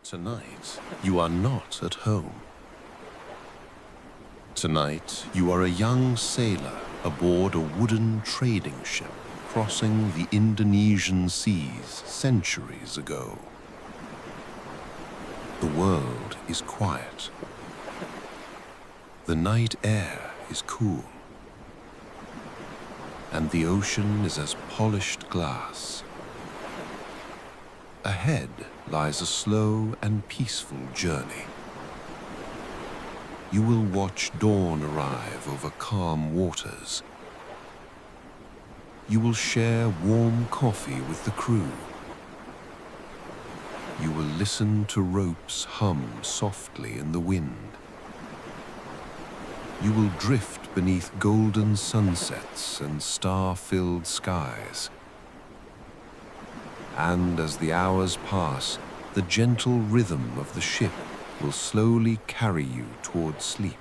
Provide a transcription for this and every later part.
Tonight, you are not at home. Tonight, you are a young sailor aboard a wooden trading ship crossing the Indonesian seas centuries ago. The world is quiet. The night air is cool. And the ocean is as polished glass. Ahead lies a slow and peaceful journey. You will watch dawn arrive over calm waters. You will share warm coffee with the crew. You will listen to ropes hum softly in the wind. You will drift beneath golden sunsets and star-filled skies. And as the hours pass, the gentle rhythm of the ship will slowly carry you toward sleep.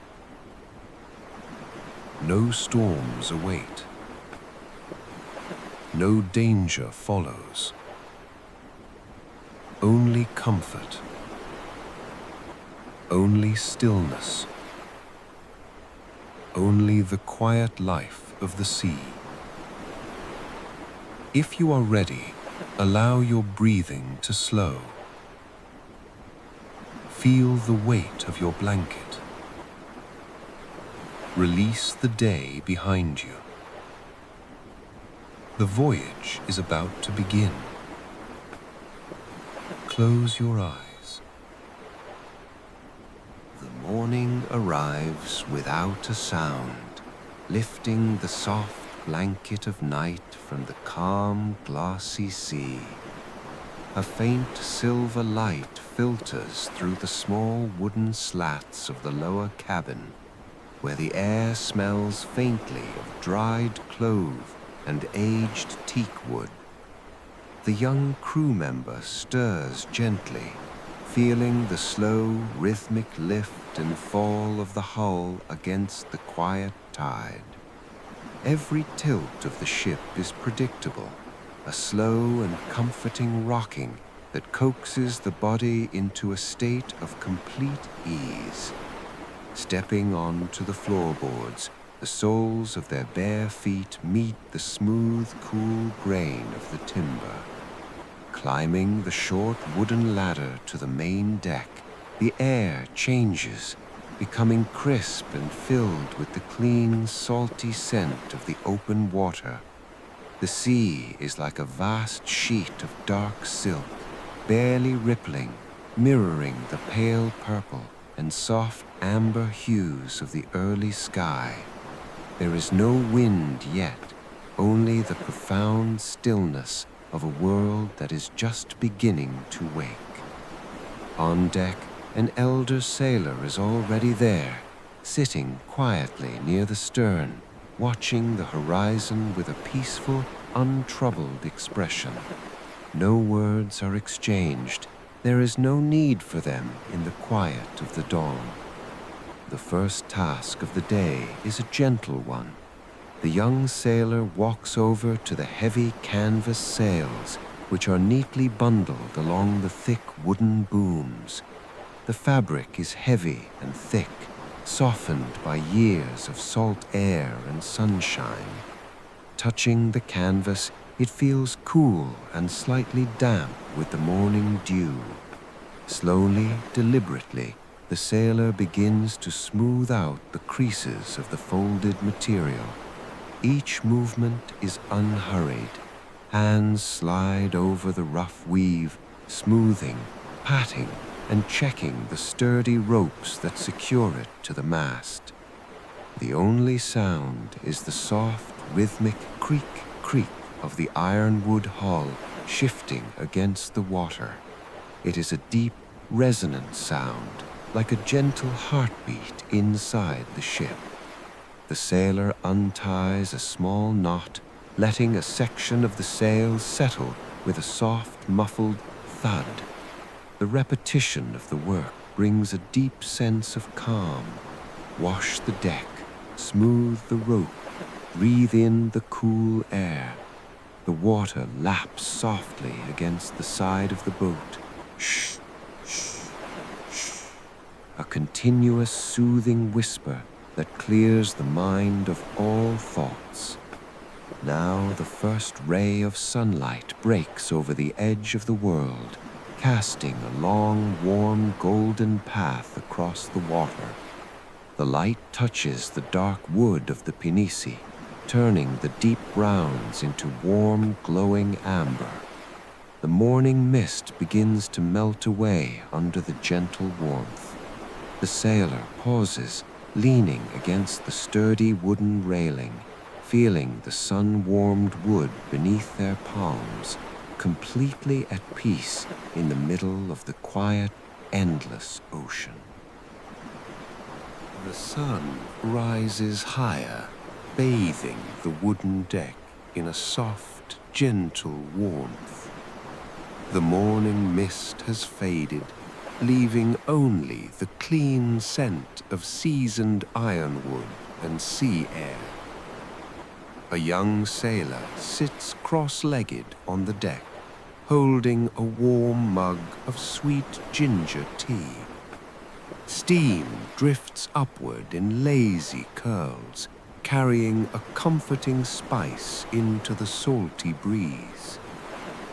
No storms await. No danger follows. Only comfort. Only stillness. Only the quiet life of the sea. If you are ready, allow your breathing to slow. Feel the weight of your blanket. Release the day behind you. The voyage is about to begin. Close your eyes. The morning arrives without a sound, lifting the soft blanket of night from the calm, glassy sea. A faint silver light filters through the small wooden slats of the lower cabin, where the air smells faintly of dried clove and aged teak wood. The young crew member stirs gently, feeling the slow, rhythmic lift and fall of the hull against the quiet tide. Every tilt of the ship is predictable, a slow and comforting rocking that coaxes the body into a state of complete ease. Stepping onto the floorboards, the soles of their bare feet meet the smooth, cool grain of the timber. Climbing the short wooden ladder to the main deck, the air changes, becoming crisp and filled with the clean, salty scent of the open water. The sea is like a vast sheet of dark silk, barely rippling, mirroring the pale purple and soft amber hues of the early sky. There is no wind yet, only the profound stillness of a world that is just beginning to wake. On deck, an elder sailor is already there, sitting quietly near the stern, watching the horizon with a peaceful, untroubled expression. No words are exchanged. There is no need for them in the quiet of the dawn. The first task of the day is a gentle one. The young sailor walks over to the heavy canvas sails, which are neatly bundled along the thick wooden booms. The fabric is heavy and thick, softened by years of salt air and sunshine. Touching the canvas, it feels cool and slightly damp with the morning dew. Slowly, deliberately, the sailor begins to smooth out the creases of the folded material. Each movement is unhurried. Hands slide over the rough weave, smoothing, patting, and checking the sturdy ropes that secure it to the mast. The only sound is the soft, rhythmic creak, creak of the ironwood hull shifting against the water. It is a deep, resonant sound, like a gentle heartbeat inside the ship. The sailor unties a small knot, letting a section of the sail settle with a soft, muffled thud. The repetition of the work brings a deep sense of calm. Wash the deck, smooth the rope, breathe in the cool air. The water laps softly against the side of the boat. Shh, shh. a continuous soothing whisper that clears the mind of all thoughts. Now the first ray of sunlight breaks over the edge of the world, casting a long, warm, golden path across the water. The light touches the dark wood of the Pinisi, turning the deep browns into warm, glowing amber. The morning mist begins to melt away under the gentle warmth. The sailor pauses, leaning against the sturdy wooden railing, feeling the sun-warmed wood beneath their palms, completely at peace in the middle of the quiet, endless ocean. The sun rises higher, bathing the wooden deck in a soft, gentle warmth. The morning mist has faded, leaving only the clean scent of seasoned ironwood and sea air. A young sailor sits cross-legged on the deck, holding a warm mug of sweet ginger tea. Steam drifts upward in lazy curls, carrying a comforting spice into the salty breeze.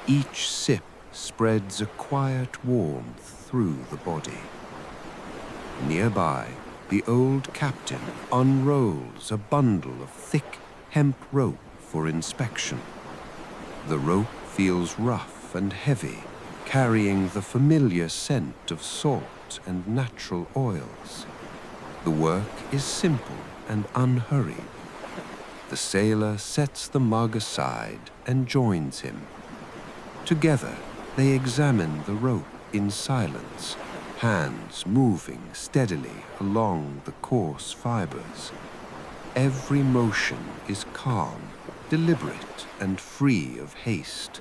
Each sip spreads a quiet warmth through the body. Nearby, the old captain unrolls a bundle of thick hemp rope for inspection. The rope feels rough and heavy, carrying the familiar scent of salt and natural oils. The work is simple and unhurried. The sailor sets the mug aside and joins him. Together, they examine the rope in silence, hands moving steadily along the coarse fibers. Every motion is calm, deliberate, and free of haste.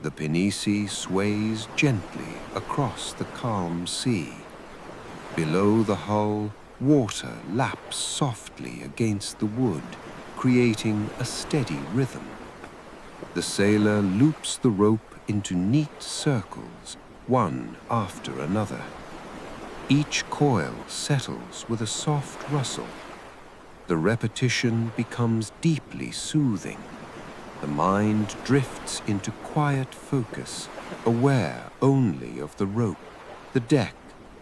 The Pinisi sways gently across the calm sea. Below the hull, water laps softly against the wood, creating a steady rhythm. The sailor loops the rope into neat circles, one after another. Each coil settles with a soft rustle. The repetition becomes deeply soothing. The mind drifts into quiet focus, aware only of the rope, the deck,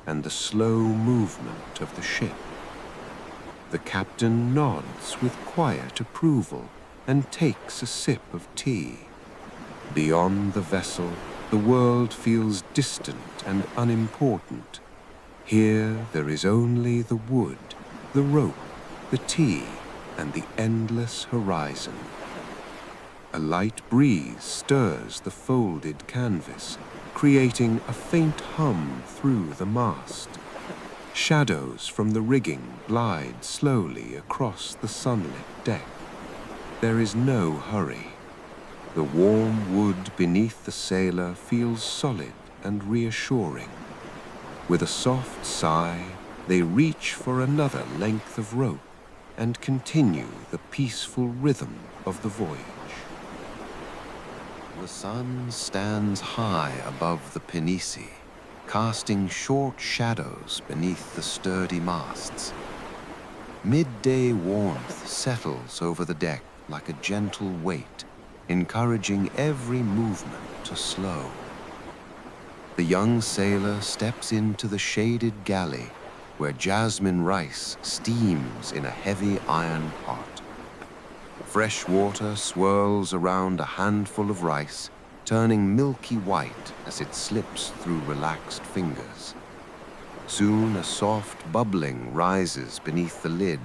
and the slow movement of the ship. The captain nods with quiet approval and takes a sip of tea. Beyond the vessel, the world feels distant and unimportant. Here there is only the wood, the rope, the tea, and the endless horizon. A light breeze stirs the folded canvas, creating a faint hum through the mast. Shadows from the rigging glide slowly across the sunlit deck. There is no hurry. The warm wood beneath the sailor feels solid and reassuring. With a soft sigh, they reach for another length of rope and continue the peaceful rhythm of the voyage. The sun stands high above the Pinisi, casting short shadows beneath the sturdy masts. Midday warmth settles over the deck like a gentle weight, encouraging every movement to slow. The young sailor steps into the shaded galley, where jasmine rice steams in a heavy iron pot. Fresh water swirls around a handful of rice, turning milky white as it slips through relaxed fingers. Soon a soft bubbling rises beneath the lid,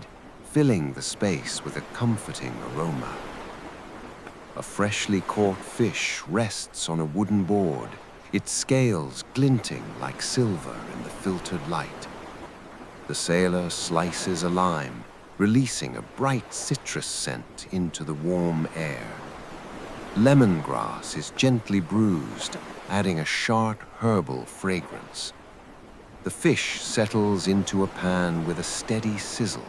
filling the space with a comforting aroma. A freshly caught fish rests on a wooden board, its scales glinting like silver in the filtered light. The sailor slices a lime, releasing a bright citrus scent into the warm air. Lemongrass is gently bruised, adding a sharp herbal fragrance. The fish settles into a pan with a steady sizzle,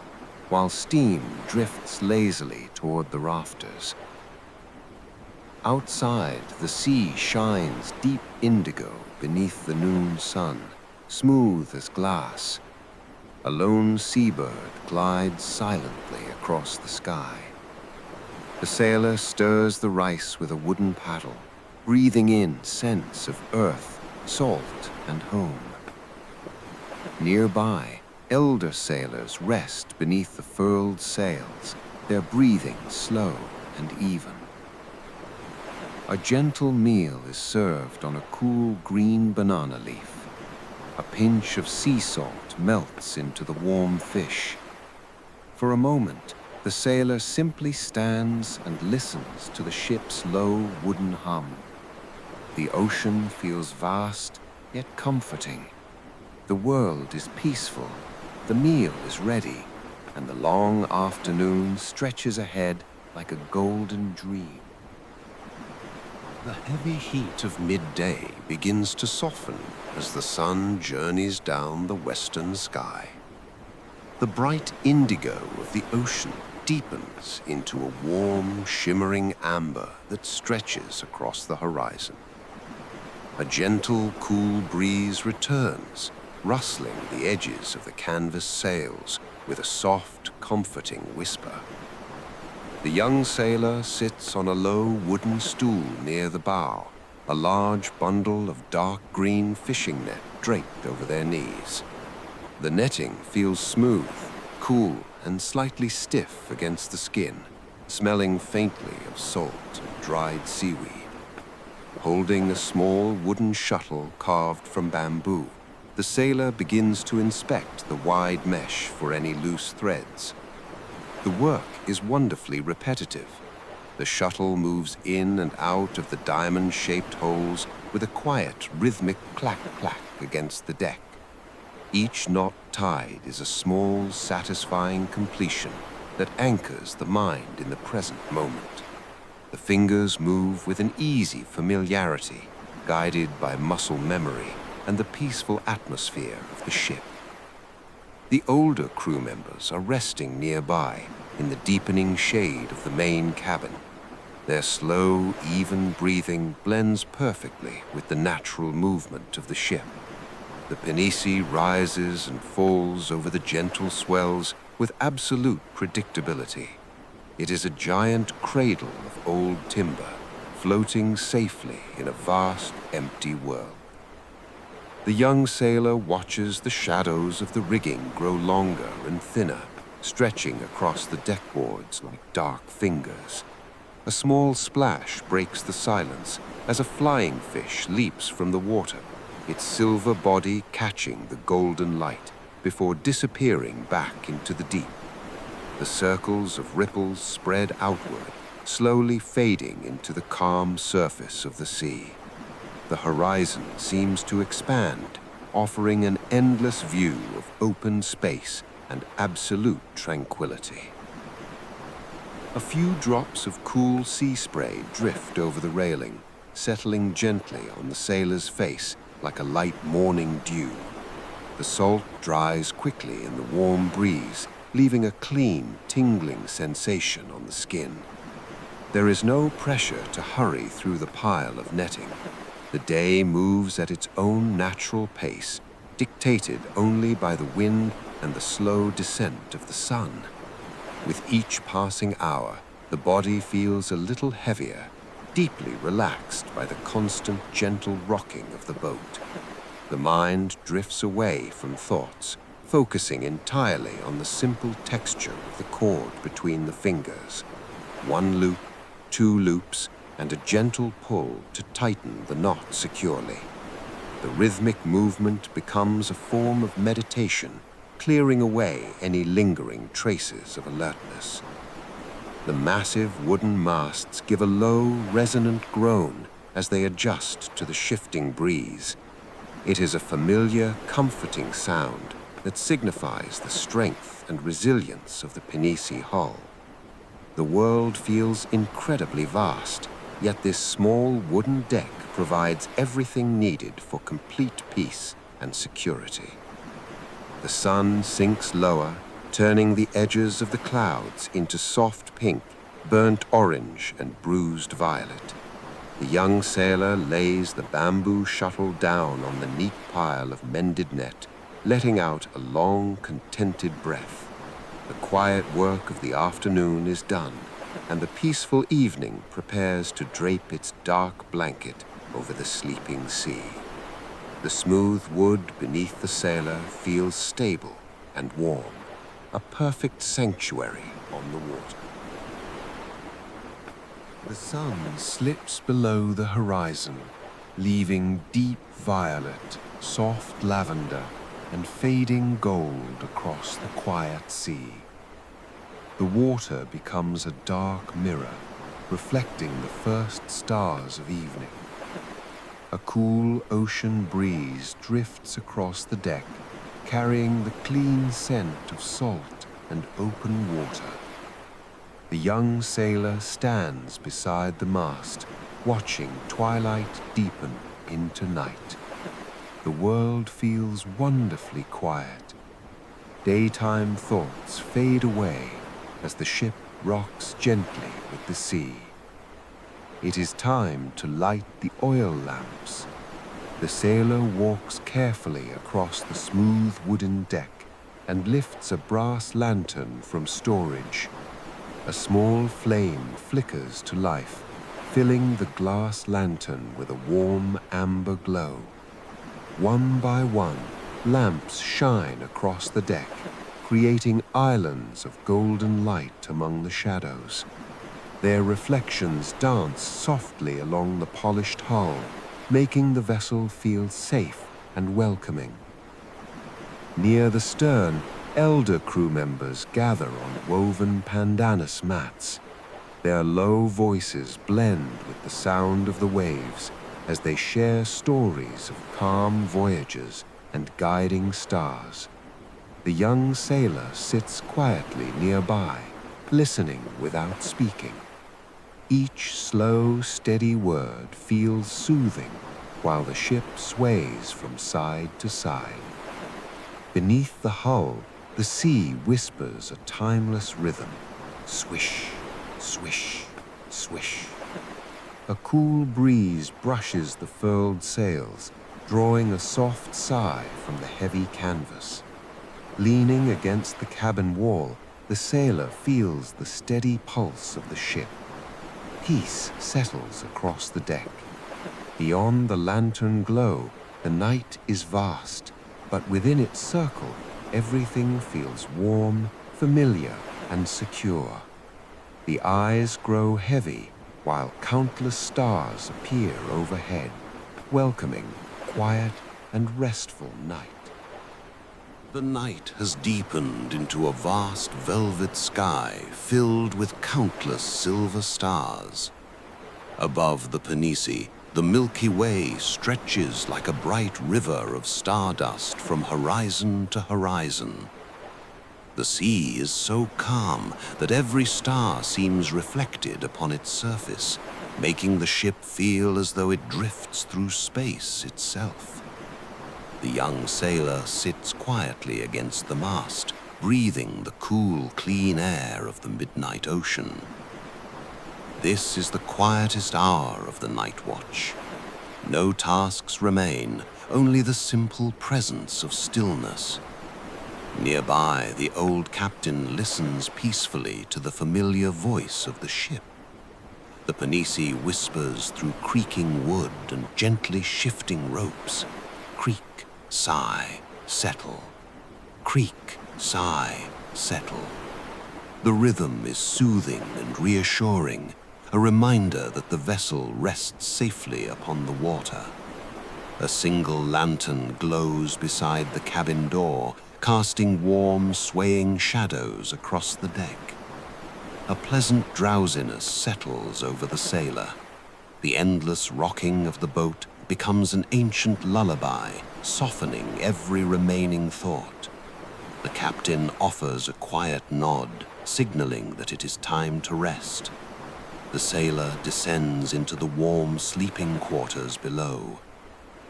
while steam drifts lazily toward the rafters. Outside, the sea shines deep indigo beneath the noon sun. smooth as glass. A lone seabird glides silently across the sky. The sailor stirs the rice with a wooden paddle, breathing in scents of earth, salt, and home. Nearby, elder sailors rest beneath the furled sails, their breathing slow and even. A gentle meal is served on a cool green banana leaf. A pinch of sea salt melts into the warm fish. For a moment, the sailor simply stands and listens to the ship's low wooden hum. The ocean feels vast, yet comforting. The world is peaceful, the meal is ready, and the long afternoon stretches ahead like a golden dream. The heavy heat of midday begins to soften as the sun journeys down the western sky. The bright indigo of the ocean deepens into a warm, shimmering amber that stretches across the horizon. A gentle, cool breeze returns, rustling the edges of the canvas sails with a soft, comforting whisper. The young sailor sits on a low wooden stool near the bow, a large bundle of dark green fishing net draped over their knees. The netting feels smooth, cool, and slightly stiff against the skin, smelling faintly of salt and dried seaweed. Holding a small wooden shuttle carved from bamboo, the sailor begins to inspect the wide mesh for any loose threads. The work is wonderfully repetitive. The shuttle moves in and out of the diamond-shaped holes with a quiet, rhythmic clack-clack against the deck. Each knot tied is a small, satisfying completion that anchors the mind in the present moment. The fingers move with an easy familiarity, guided by muscle memory and the peaceful atmosphere of the ship. The older crew members are resting nearby in the deepening shade of the main cabin. Their slow, even breathing blends perfectly with the natural movement of the ship. The Pinisi rises and falls over the gentle swells with absolute predictability. It is a giant cradle of old timber, floating safely in a vast, empty world. The young sailor watches the shadows of the rigging grow longer and thinner, stretching across the deckboards like dark fingers. A small splash breaks the silence as a flying fish leaps from the water, its silver body catching the golden light before disappearing back into the deep. The circles of ripples spread outward, slowly fading into the calm surface of the sea. The horizon seems to expand, offering an endless view of open space and absolute tranquility. A few drops of cool sea spray drift over the railing, settling gently on the sailor's face like a light morning dew. The salt dries quickly in the warm breeze, leaving a clean, tingling sensation on the skin. There is no pressure to hurry through the pile of netting. The day moves at its own natural pace, dictated only by the wind and the slow descent of the sun. With each passing hour, the body feels a little heavier, deeply relaxed by the constant gentle rocking of the boat. The mind drifts away from thoughts, focusing entirely on the simple texture of the cord between the fingers. One loop, two loops, and a gentle pull to tighten the knot securely. The rhythmic movement becomes a form of meditation, clearing away any lingering traces of alertness. The massive wooden masts give a low, resonant groan as they adjust to the shifting breeze. It is a familiar, comforting sound that signifies the strength and resilience of the Pinisi hull. The world feels incredibly vast, yet this small wooden deck provides everything needed for complete peace and security. The sun sinks lower, turning the edges of the clouds into soft pink, burnt orange, and bruised violet. The young sailor lays the bamboo shuttle down on the neat pile of mended net, letting out a long, contented breath. The quiet work of the afternoon is done, and the peaceful evening prepares to drape its dark blanket over the sleeping sea. The smooth wood beneath the sailor feels stable and warm, a perfect sanctuary on the water. The sun slips below the horizon, leaving deep violet, soft lavender, and fading gold across the quiet sea. The water becomes a dark mirror, reflecting the first stars of evening. A cool ocean breeze drifts across the deck, carrying the clean scent of salt and open water. The young sailor stands beside the mast, watching twilight deepen into night. The world feels wonderfully quiet. Daytime thoughts fade away as the ship rocks gently with the sea. It is time to light the oil lamps. The sailor walks carefully across the smooth wooden deck and lifts a brass lantern from storage. A small flame flickers to life, filling the glass lantern with a warm amber glow. One by one, lamps shine across the deck, creating islands of golden light among the shadows. Their reflections dance softly along the polished hull, making the vessel feel safe and welcoming. Near the stern, elder crew members gather on woven pandanus mats. Their low voices blend with the sound of the waves as they share stories of calm voyages and guiding stars. The young sailor sits quietly nearby, listening without speaking. Each slow, steady word feels soothing while the ship sways from side to side. Beneath the hull, the sea whispers a timeless rhythm. Swish, swish, swish. A cool breeze brushes the furled sails, drawing a soft sigh from the heavy canvas. Leaning against the cabin wall, the sailor feels the steady pulse of the ship. Peace settles across the deck. Beyond the lantern glow, the night is vast, but within its circle, everything feels warm, familiar, and secure. The eyes grow heavy, while countless stars appear overhead, welcoming quiet and restful night. The night has deepened into a vast velvet sky filled with countless silver stars. Above the Pinisi, the Milky Way stretches like a bright river of stardust from horizon to horizon. The sea is so calm that every star seems reflected upon its surface, making the ship feel as though it drifts through space itself. The young sailor sits quietly against the mast, breathing the cool, clean air of the midnight ocean. This is the quietest hour of the night watch. No tasks remain, only the simple presence of stillness. Nearby, the old captain listens peacefully to the familiar voice of the ship. The Pinisi whispers through creaking wood and gently shifting ropes. Creak, sigh, settle. Creak, sigh, settle. The rhythm is soothing and reassuring, a reminder that the vessel rests safely upon the water. A single lantern glows beside the cabin door, casting warm, swaying shadows across the deck. A pleasant drowsiness settles over the sailor. The endless rocking of the boat becomes an ancient lullaby, softening every remaining thought. The captain offers a quiet nod, signaling that it is time to rest. The sailor descends into the warm sleeping quarters below.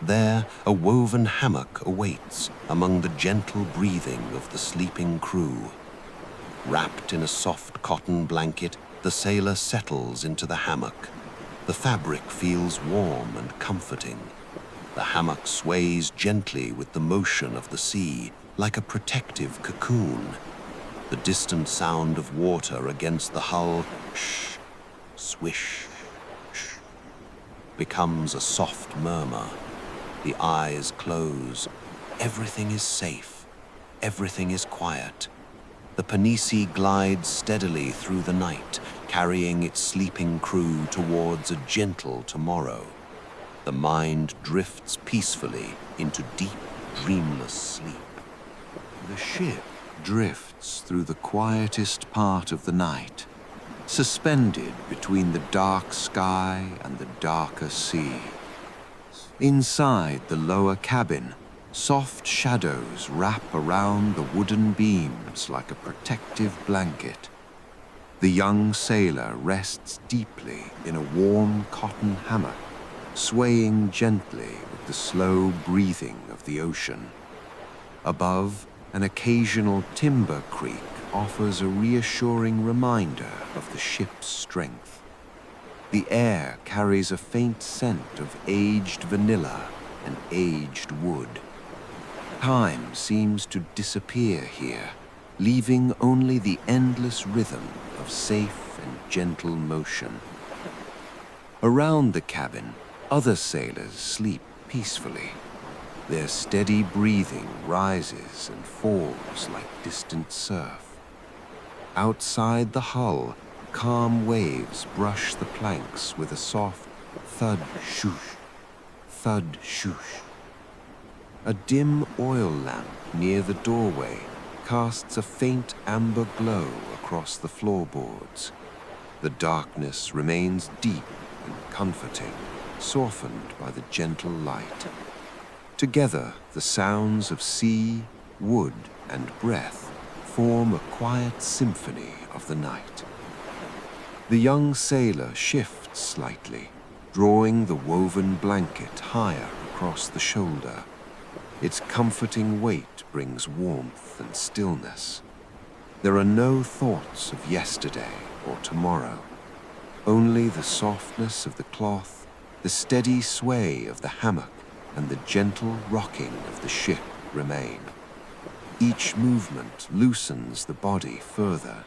There, a woven hammock awaits among the gentle breathing of the sleeping crew. Wrapped in a soft cotton blanket, the sailor settles into the hammock. The fabric feels warm and comforting. The hammock sways gently with the motion of the sea, like a protective cocoon. The distant sound of water against the hull, shh, swish, shh, becomes a soft murmur. The eyes close. Everything is safe. Everything is quiet. The Pinisi glides steadily through the night, carrying its sleeping crew towards a gentle tomorrow. The mind drifts peacefully into deep, dreamless sleep. The ship drifts through the quietest part of the night, suspended between the dark sky and the darker sea. Inside the lower cabin, soft shadows wrap around the wooden beams like a protective blanket. The young sailor rests deeply in a warm cotton hammock, swaying gently with the slow breathing of the ocean. Above, an occasional timber creak offers a reassuring reminder of the ship's strength. The air carries a faint scent of aged vanilla and aged wood. Time seems to disappear here, leaving only the endless rhythm of safe and gentle motion. Around the cabin, other sailors sleep peacefully. Their steady breathing rises and falls like distant surf. Outside the hull, calm waves brush the planks with a soft thud shoosh, thud shoosh. A dim oil lamp near the doorway casts a faint amber glow across the floorboards. The darkness remains deep and comforting, softened by the gentle light. Together, the sounds of sea, wood, and breath form a quiet symphony of the night. The young sailor shifts slightly, drawing the woven blanket higher across the shoulder. Its comforting weight brings warmth and stillness. There are no thoughts of yesterday or tomorrow. Only the softness of the cloth, the steady sway of the hammock, and the gentle rocking of the ship remain. Each movement loosens the body further,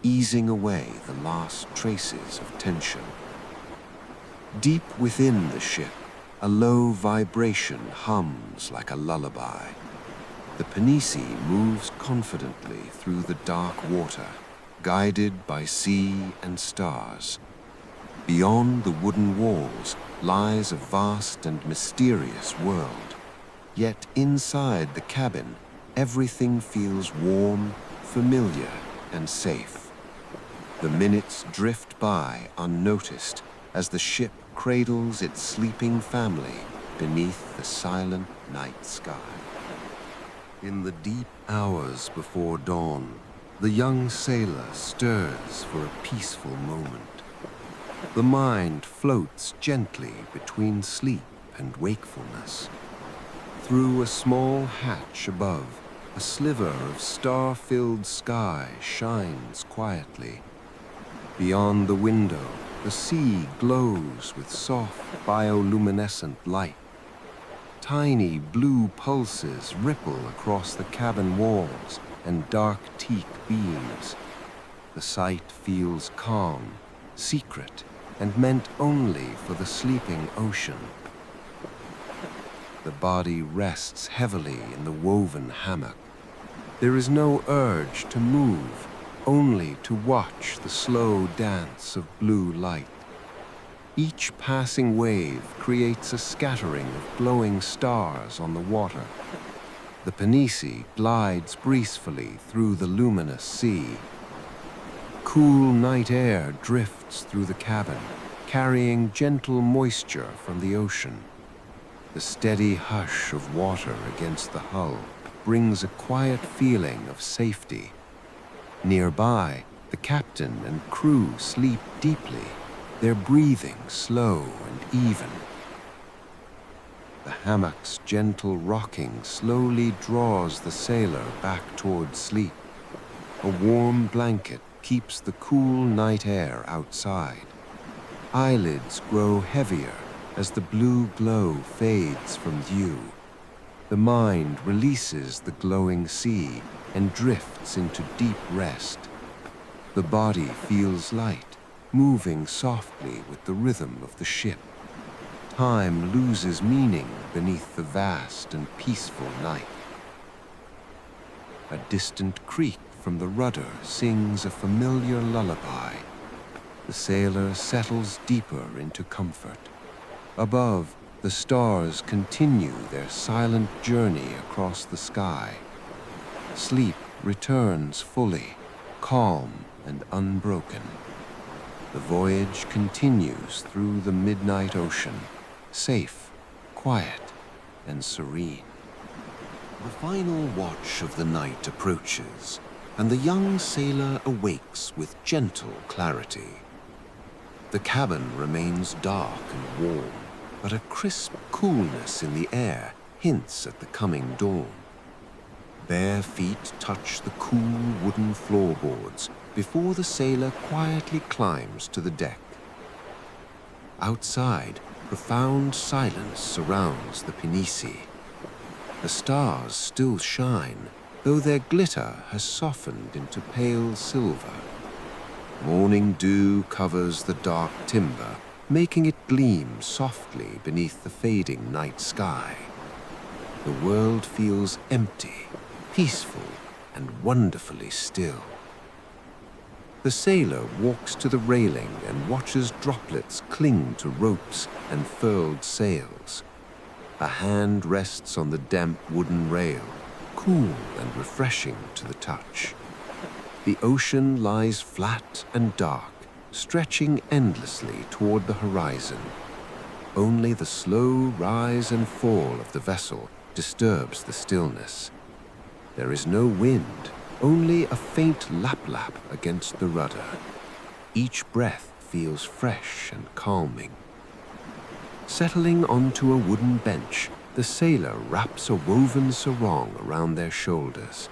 easing away the last traces of tension. Deep within the ship, a low vibration hums like a lullaby. The Pinisi moves confidently through the dark water, guided by sea and stars. Beyond the wooden walls lies a vast and mysterious world. Yet inside the cabin, everything feels warm, familiar, and safe. The minutes drift by unnoticed as the ship cradles its sleeping family beneath the silent night sky. In the deep hours before dawn, the young sailor stirs for a peaceful moment. The mind floats gently between sleep and wakefulness. Through a small hatch above, a sliver of star-filled sky shines quietly. Beyond the window, the sea glows with soft bioluminescent light. Tiny blue pulses ripple across the cabin walls and dark teak beams. The sight feels calm, secret, and meant only for the sleeping ocean. The body rests heavily in the woven hammock. There is no urge to move, only to watch the slow dance of blue light. Each passing wave creates a scattering of glowing stars on the water. The Pinisi glides gracefully through the luminous sea. Cool night air drifts through the cabin, carrying gentle moisture from the ocean. The steady hush of water against the hull brings a quiet feeling of safety. Nearby, the captain and crew sleep deeply, their breathing slow and even. The hammock's gentle rocking slowly draws the sailor back towards sleep. A warm blanket keeps the cool night air outside. Eyelids grow heavier as the blue glow fades from view. The mind releases the glowing sea and drifts into deep rest. The body feels light, moving softly with the rhythm of the ship. Time loses meaning beneath the vast and peaceful night. A distant creak from the rudder sings a familiar lullaby. The sailor settles deeper into comfort. Above, the stars continue their silent journey across the sky. Sleep returns fully, calm and unbroken. The voyage continues through the midnight ocean, safe, quiet, and serene. The final watch of the night approaches, and the young sailor awakes with gentle clarity. The cabin remains dark and warm, but a crisp coolness in the air hints at the coming dawn. Bare feet touch the cool wooden floorboards before the sailor quietly climbs to the deck. Outside, profound silence surrounds the Pinisi. The stars still shine, though their glitter has softened into pale silver. Morning dew covers the dark timber, making it gleam softly beneath the fading night sky. The world feels empty, peaceful, and wonderfully still. The sailor walks to the railing and watches droplets cling to ropes and furled sails. A hand rests on the damp wooden rail, cool and refreshing to the touch. The ocean lies flat and dark, stretching endlessly toward the horizon. Only the slow rise and fall of the vessel disturbs the stillness. There is no wind, only a faint lap-lap against the rudder. Each breath feels fresh and calming. Settling onto a wooden bench, the sailor wraps a woven sarong around their shoulders.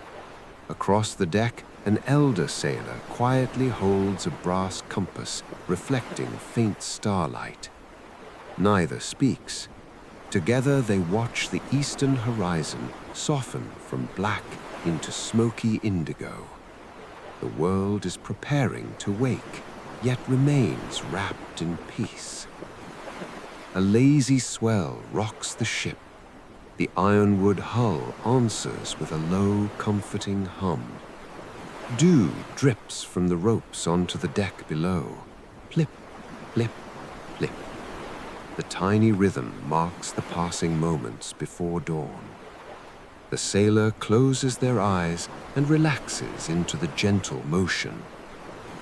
Across the deck, an elder sailor quietly holds a brass compass reflecting faint starlight. Neither speaks. Together they watch the eastern horizon soften from black into smoky indigo. The world is preparing to wake, yet remains wrapped in peace. A lazy swell rocks the ship. The ironwood hull answers with a low, comforting hum. Dew drips from the ropes onto the deck below. Plip, plip, plip. The tiny rhythm marks the passing moments before dawn. The sailor closes their eyes and relaxes into the gentle motion.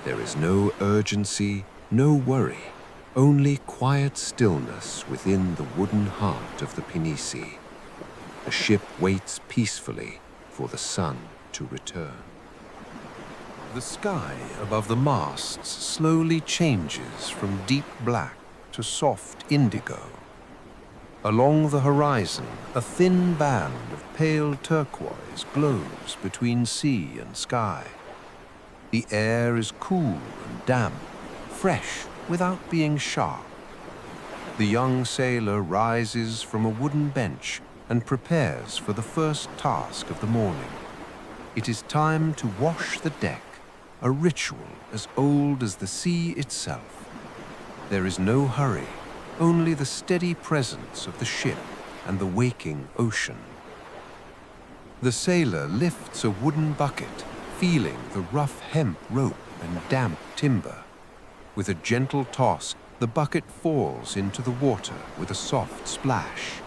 There is no urgency, no worry, only quiet stillness within the wooden heart of the Pinisi. The ship waits peacefully for the sun to return. The sky above the masts slowly changes from deep black to soft indigo. Along the horizon, a thin band of pale turquoise glows between sea and sky. The air is cool and damp, fresh without being sharp. The young sailor rises from a wooden bench and prepares for the first task of the morning. It is time to wash the deck, a ritual as old as the sea itself. There is no hurry, only the steady presence of the ship and the waking ocean. The sailor lifts a wooden bucket, feeling the rough hemp rope and damp timber. With a gentle toss, the bucket falls into the water with a soft splash.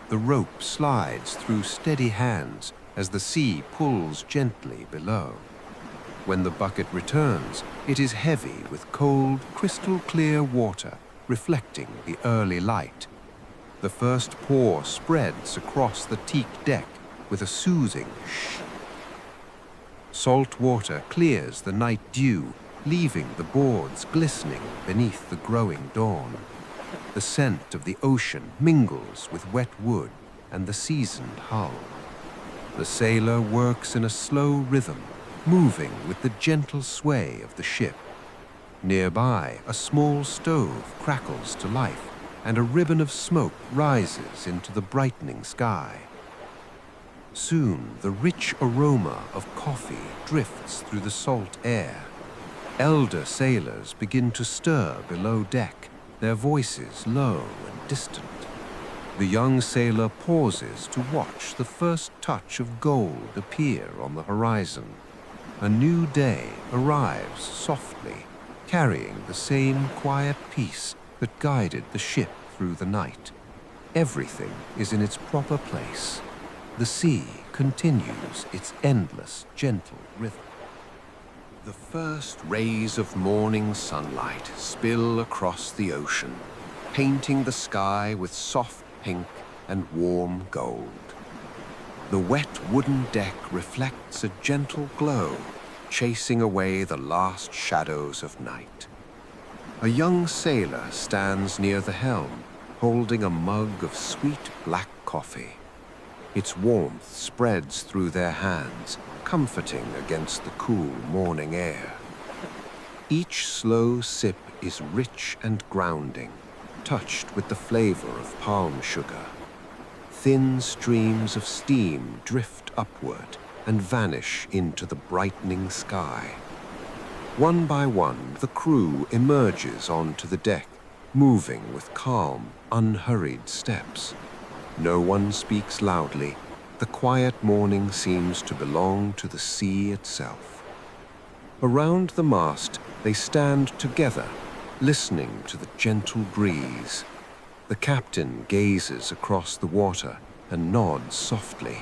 The rope slides through steady hands as the sea pulls gently below. When the bucket returns, it is heavy with cold, crystal-clear water reflecting the early light. The first pour spreads across the teak deck with a soothing shh. Salt water clears the night dew, leaving the boards glistening beneath the growing dawn. The scent of the ocean mingles with wet wood and the seasoned hull. The sailor works in a slow rhythm, moving with the gentle sway of the ship. Nearby, a small stove crackles to life, and a ribbon of smoke rises into the brightening sky. Soon, the rich aroma of coffee drifts through the salt air. Elder sailors begin to stir below deck, their voices low and distant. The young sailor pauses to watch the first touch of gold appear on the horizon. A new day arrives softly, carrying the same quiet peace that guided the ship through the night. Everything is in its proper place. The sea continues its endless, gentle rhythm. The first rays of morning sunlight spill across the ocean, painting the sky with soft pink and warm gold. The wet wooden deck reflects a gentle glow, chasing away the last shadows of night. A young sailor stands near the helm, holding a mug of sweet black coffee. Its warmth spreads through their hands, comforting against the cool morning air. Each slow sip is rich and grounding, touched with the flavor of palm sugar. Thin streams of steam drift upward and vanish into the brightening sky. One by one, the crew emerges onto the deck, moving with calm, unhurried steps. No one speaks loudly. The quiet morning seems to belong to the sea itself. Around the mast, they stand together, listening to the gentle breeze. The captain gazes across the water and nods softly.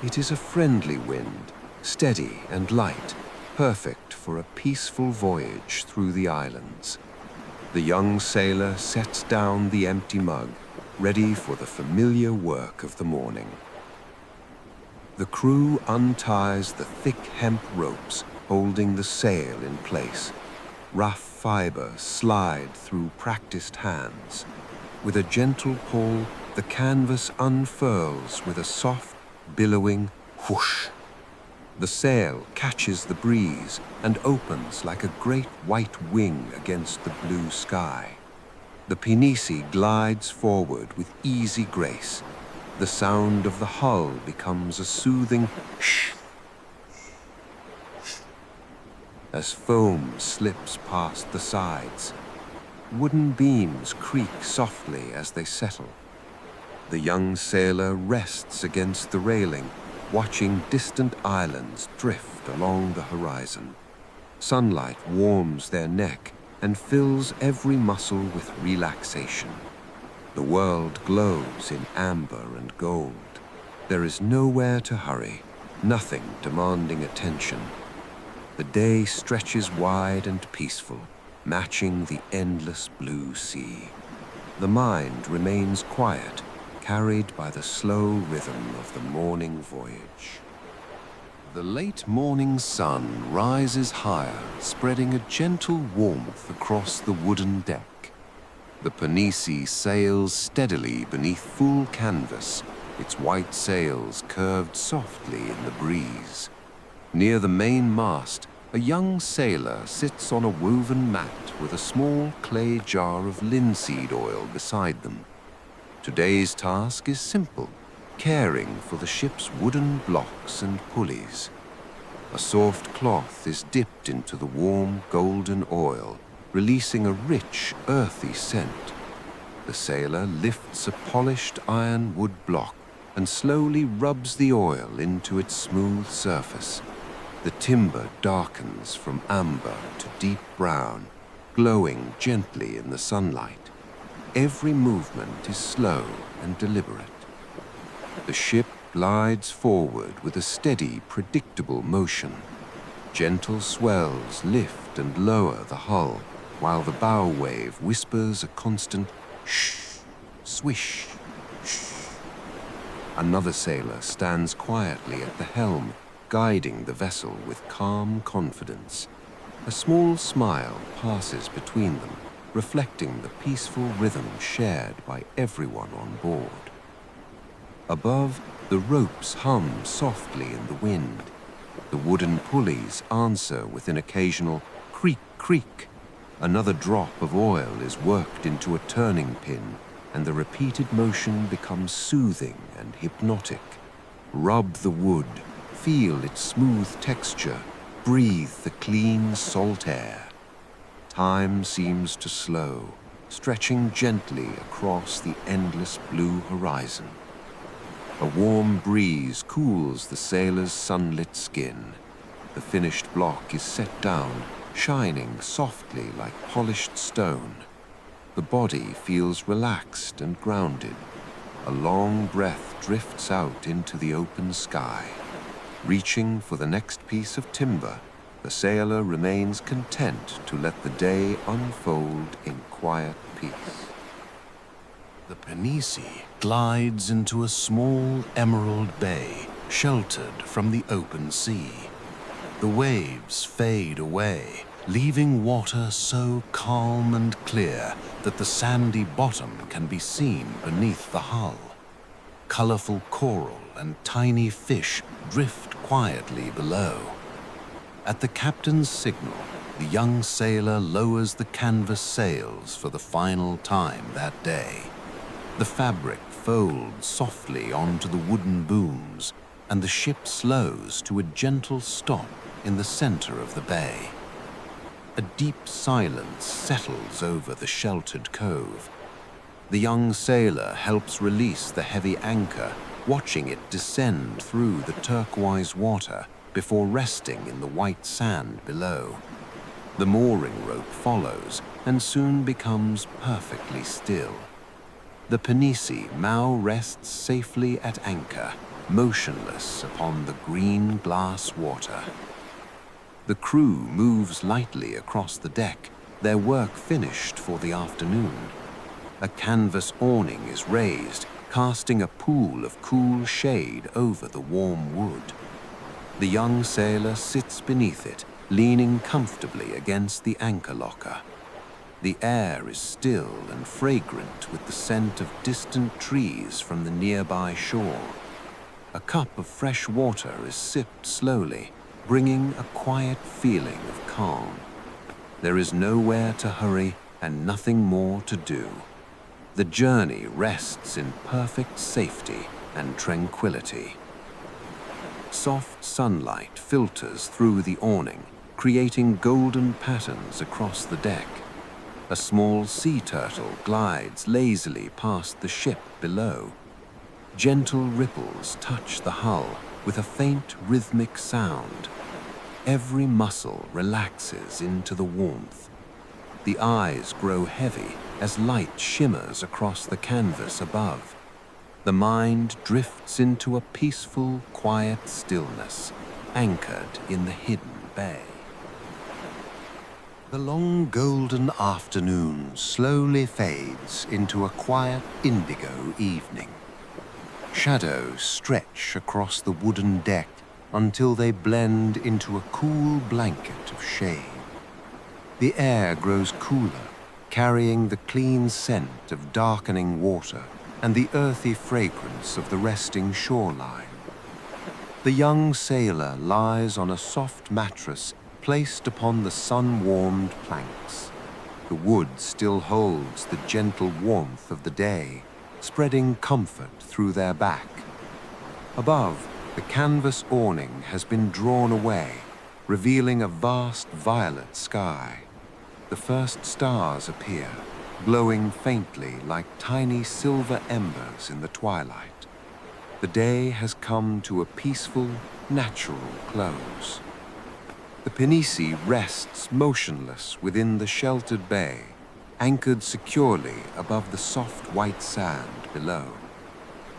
It is a friendly wind, steady and light, perfect for a peaceful voyage through the islands. The young sailor sets down the empty mug, ready for the familiar work of the morning. The crew unties the thick hemp ropes holding the sail in place. Rough fiber slide through practiced hands. With a gentle pull, the canvas unfurls with a soft, billowing whoosh. The sail catches the breeze and opens like a great white wing against the blue sky. The Pinisi glides forward with easy grace. The sound of the hull becomes a soothing shh as foam slips past the sides. Wooden beams creak softly as they settle. The young sailor rests against the railing, watching distant islands drift along the horizon. Sunlight warms their neck and fills every muscle with relaxation. The world glows in amber and gold. There is nowhere to hurry, nothing demanding attention. The day stretches wide and peaceful, matching the endless blue sea. The mind remains quiet, carried by the slow rhythm of the morning voyage. The late morning sun rises higher, spreading a gentle warmth across the wooden deck. The Pinisi sails steadily beneath full canvas, its white sails curved softly in the breeze. Near the main mast, a young sailor sits on a woven mat with a small clay jar of linseed oil beside them. Today's task is simple, caring for the ship's wooden blocks and pulleys. A soft cloth is dipped into the warm golden oil, releasing a rich, earthy scent. The sailor lifts a polished iron wood block and slowly rubs the oil into its smooth surface. The timber darkens from amber to deep brown, glowing gently in the sunlight. Every movement is slow and deliberate. The ship glides forward with a steady, predictable motion. Gentle swells lift and lower the hull, while the bow wave whispers a constant shh, swish, shh. Another sailor stands quietly at the helm, guiding the vessel with calm confidence. A small smile passes between them, reflecting the peaceful rhythm shared by everyone on board. Above, the ropes hum softly in the wind. The wooden pulleys answer with an occasional creak, creak. Another drop of oil is worked into a turning pin, and the repeated motion becomes soothing and hypnotic. Rub the wood, feel its smooth texture, breathe the clean salt air. Time seems to slow, stretching gently across the endless blue horizon. A warm breeze cools the sailor's sunlit skin. The finished block is set down, shining softly like polished stone. The body feels relaxed and grounded. A long breath drifts out into the open sky. Reaching for the next piece of timber, the sailor remains content to let the day unfold in quiet peace. The Pinisi glides into a small emerald bay, sheltered from the open sea. The waves fade away, leaving water so calm and clear that the sandy bottom can be seen beneath the hull. Colorful coral and tiny fish drift quietly below. At the captain's signal, the young sailor lowers the canvas sails for the final time that day. The fabric folds softly onto the wooden booms, and the ship slows to a gentle stop in the center of the bay. A deep silence settles over the sheltered cove. The young sailor helps release the heavy anchor, watching it descend through the turquoise water before resting in the white sand below. The mooring rope follows and soon becomes perfectly still. The Pinisi now rests safely at anchor, motionless upon the green glass water. The crew moves lightly across the deck, their work finished for the afternoon. A canvas awning is raised, casting a pool of cool shade over the warm wood. The young sailor sits beneath it, leaning comfortably against the anchor locker. The air is still and fragrant with the scent of distant trees from the nearby shore. A cup of fresh water is sipped slowly, bringing a quiet feeling of calm. There is nowhere to hurry and nothing more to do. The journey rests in perfect safety and tranquility. Soft sunlight filters through the awning, creating golden patterns across the deck. A small sea turtle glides lazily past the ship below. Gentle ripples touch the hull with a faint rhythmic sound. Every muscle relaxes into the warmth. The eyes grow heavy as light shimmers across the canvas above. The mind drifts into a peaceful, quiet stillness, anchored in the hidden bay. The long golden afternoon slowly fades into a quiet indigo evening. Shadows stretch across the wooden deck until they blend into a cool blanket of shade. The air grows cooler, carrying the clean scent of darkening water and the earthy fragrance of the resting shoreline. The young sailor lies on a soft mattress placed upon the sun-warmed planks. The wood still holds the gentle warmth of the day, spreading comfort through their back. Above, the canvas awning has been drawn away, revealing a vast violet sky. The first stars appear, glowing faintly like tiny silver embers in the twilight. The day has come to a peaceful, natural close. The Pinisi rests motionless within the sheltered bay, anchored securely above the soft white sand below.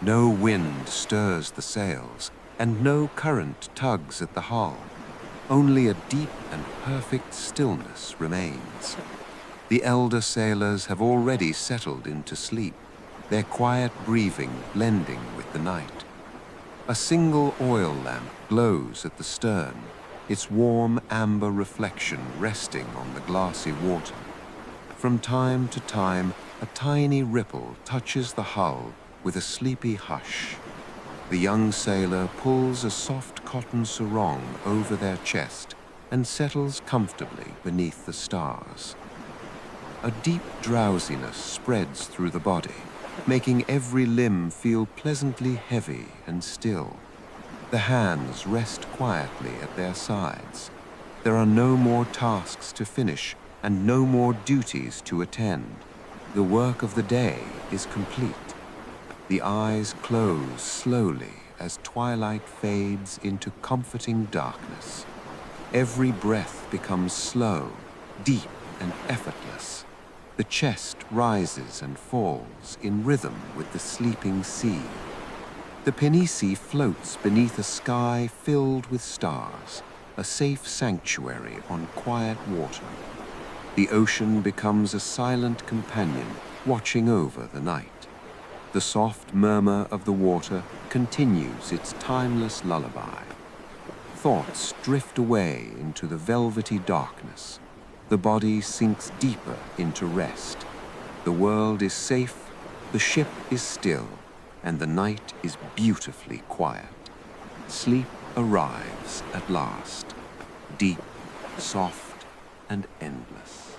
No wind stirs the sails, and no current tugs at the hull. Only a deep and perfect stillness remains. The elder sailors have already settled into sleep, their quiet breathing blending with the night. A single oil lamp glows at the stern, its warm amber reflection resting on the glassy water. From time to time, a tiny ripple touches the hull with a sleepy hush. The young sailor pulls a soft cotton sarong over their chest and settles comfortably beneath the stars. A deep drowsiness spreads through the body, making every limb feel pleasantly heavy and still. The hands rest quietly at their sides. There are no more tasks to finish and no more duties to attend. The work of the day is complete. The eyes close slowly as twilight fades into comforting darkness. Every breath becomes slow, deep, and effortless. The chest rises and falls in rhythm with the sleeping sea. The Pinisi floats beneath a sky filled with stars, a safe sanctuary on quiet water. The ocean becomes a silent companion watching over the night. The soft murmur of the water continues its timeless lullaby. Thoughts drift away into the velvety darkness. The body sinks deeper into rest. The world is safe, the ship is still, and the night is beautifully quiet. Sleep arrives at last, deep, soft, and endless.